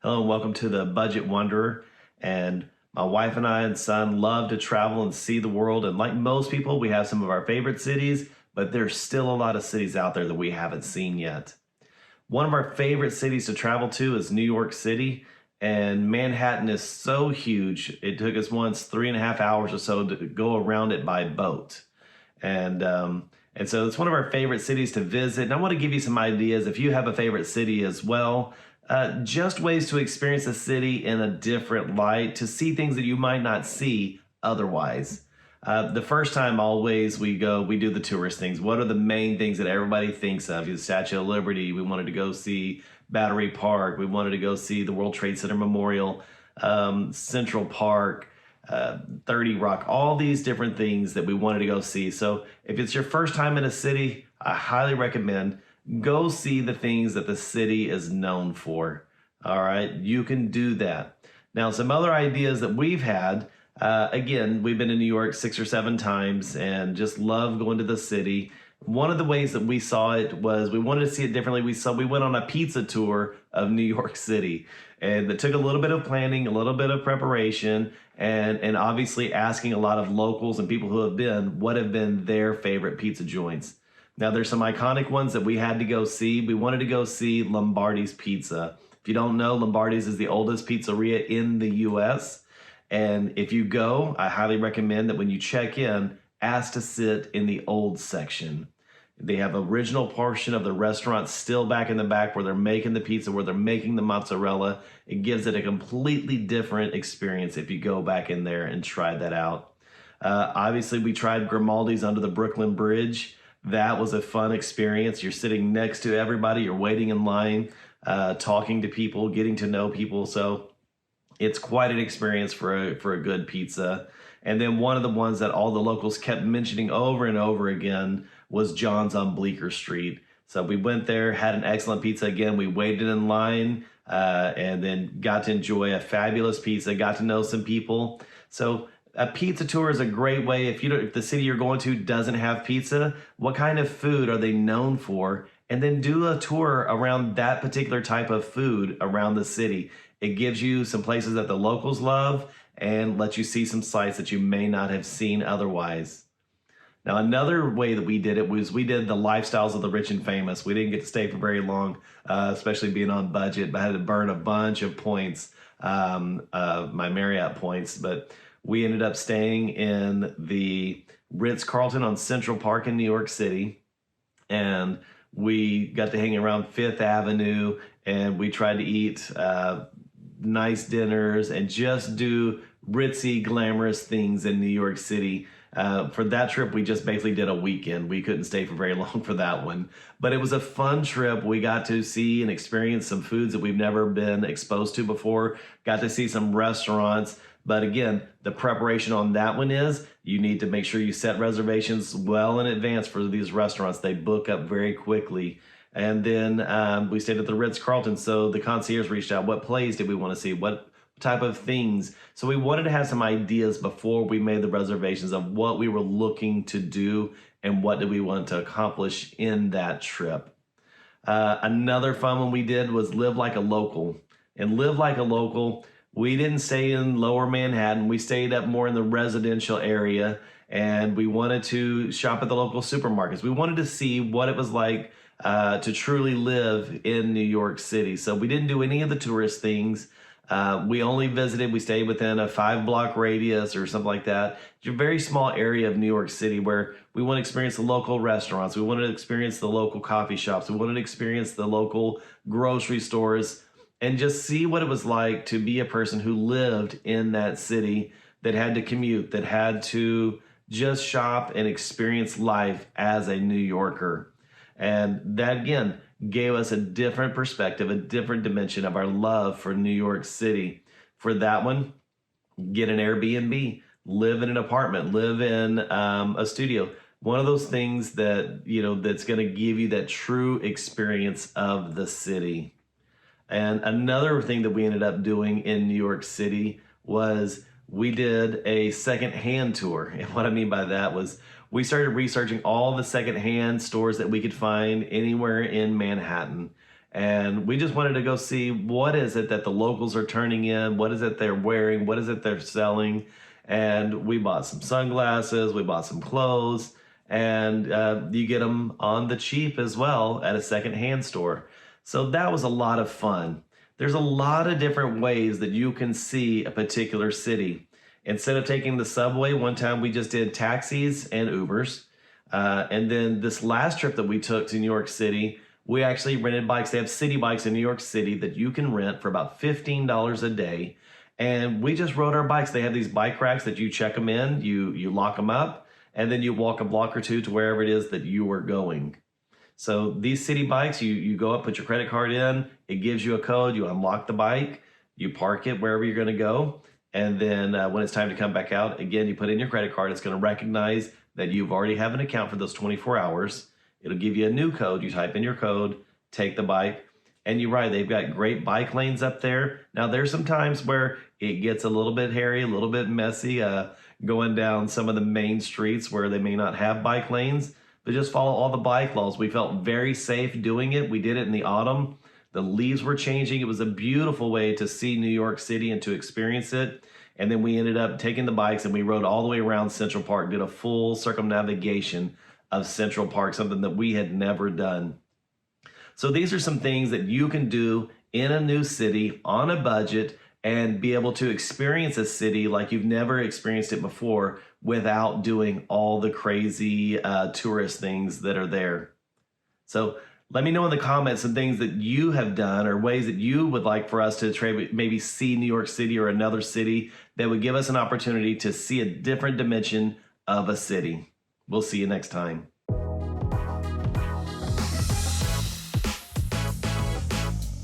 Hello and welcome to the Budget Wanderer. And my wife and I and son love to travel and see the world. And like most people, we have some of our favorite cities, but there's still a lot of cities out there that we haven't seen yet. One of our favorite cities to travel to is New York City. And Manhattan is so huge. It took us once 3.5 hours or so to go around it by boat. And and so it's one of our favorite cities to visit. And I want to give you some ideas if you have a favorite city as well. Just ways to experience a city in a different light, to see things that you might not see otherwise. The first time, always we go, we do the tourist things. What are the main things that everybody thinks of? The Statue of Liberty. We wanted to go see Battery Park. We wanted to go see the World Trade Center Memorial, Central Park, 30 Rock, all these different things that we wanted to go see. So if it's your first time in a city, I highly recommend go see the things that the city is known for. All right, you can do that. Now, some other ideas that we've had, again, we've been in New York 6 or 7 times and just love going to the city. One of the ways that we saw it was we wanted to see it differently. We went on a pizza tour of New York City, and it took a little bit of planning, a little bit of preparation, and obviously asking a lot of locals and people who have been what have been their favorite pizza joints. Now, there's some iconic ones that we had to go see. We wanted to go see Lombardi's Pizza. If you don't know, Lombardi's is the oldest pizzeria in the U.S. And if you go, I highly recommend that when you check in, ask to sit in the old section. They have original portion of the restaurant still back in the back where they're making the pizza, where they're making the mozzarella. It gives it a completely different experience if you go back in there and try that out. Obviously, we tried Grimaldi's under the Brooklyn Bridge. That was a fun experience. You're sitting next to everybody, you're waiting in line, talking to people, getting to know people. So it's quite an experience for a good pizza. And then one of the ones that all the locals kept mentioning over and over again was John's on Bleecker Street. So we went there, had an excellent pizza again. We waited in line and then got to enjoy a fabulous pizza, got to know some people. So a pizza tour is a great way. If the city you're going to doesn't have pizza, what kind of food are they known for? And then do a tour around that particular type of food around the city. It gives you some places that the locals love and lets you see some sites that you may not have seen otherwise. Now, another way that we did it was we did the lifestyles of the rich and famous. We didn't get to stay for very long, especially being on budget, but I had to burn a bunch of points, my Marriott points. But we ended up staying in the Ritz-Carlton on Central Park in New York City, and we got to hang around Fifth Avenue, and we tried to eat nice dinners and just do ritzy, glamorous things in New York City. For that trip, we just basically did a weekend. We couldn't stay for very long for that one. But it was a fun trip. We got to see and experience some foods that we've never been exposed to before, got to see some restaurants. But again, the preparation on that one is you need to make sure you set reservations well in advance for these restaurants. They book up very quickly. And then we stayed at the Ritz-Carlton, so the concierge reached out. What plays did we want to see? What type of things? So we wanted to have some ideas before we made the reservations of what we were looking to do and what did we want to accomplish in that trip. Another fun one we did was live like a local. And live like a local, we didn't stay in lower Manhattan. We stayed up more in the residential area, and we wanted to shop at the local supermarkets. We wanted to see what it was like to truly live in New York City. So we didn't do any of the tourist things. We only visited, we stayed within a 5-block radius or something like that. It's a very small area of New York City where we want to experience the local restaurants. We wanted to experience the local coffee shops. We wanted to experience the local grocery stores and just see what it was like to be a person who lived in that city, that had to commute, that had to just shop and experience life as a New Yorker. And that, again, gave us a different perspective, a different dimension of our love for New York City. For that one, get an Airbnb, live in an apartment, live in a studio. One of those things that, that's going to give you that true experience of the city. And another thing that we ended up doing in New York City was we did a secondhand tour. And what I mean by that was we started researching all the secondhand stores that we could find anywhere in Manhattan. And we just wanted to go see what is it that the locals are turning in, what is it they're wearing, what is it they're selling. And we bought some sunglasses, we bought some clothes, and you get them on the cheap as well at a secondhand store. So that was a lot of fun. There's a lot of different ways that you can see a particular city. Instead of taking the subway, one time we just did taxis and Ubers. And then this last trip that we took to New York City, we actually rented bikes. They have city bikes in New York City that you can rent for about $15 a day. And we just rode our bikes. They have these bike racks that you check them in, you lock them up, and then you walk a block or two to wherever it is that you are going. So these city bikes, you go up, put your credit card in, it gives you a code, you unlock the bike, you park it wherever you're going to go, and then when it's time to come back out, again, you put in your credit card. It's going to recognize that you've already have an account for those 24 hours. It'll give you a new code. You type in your code, take the bike, and you're right, they've got great bike lanes up there. Now, there's some times where it gets a little bit hairy, a little bit messy, going down some of the main streets where they may not have bike lanes, but just follow all the bike laws. We felt very safe doing it. We did it in the autumn. The leaves were changing. It was a beautiful way to see New York City and to experience it. And then we ended up taking the bikes and we rode all the way around Central Park, did a full circumnavigation of Central Park, something that we had never done. So these are some things that you can do in a new city on a budget and be able to experience a city like you've never experienced it before without doing all the crazy tourist things that are there. So let me know in the comments some things that you have done or ways that you would like for us to maybe see New York City or another city that would give us an opportunity to see a different dimension of a city. We'll see you next time.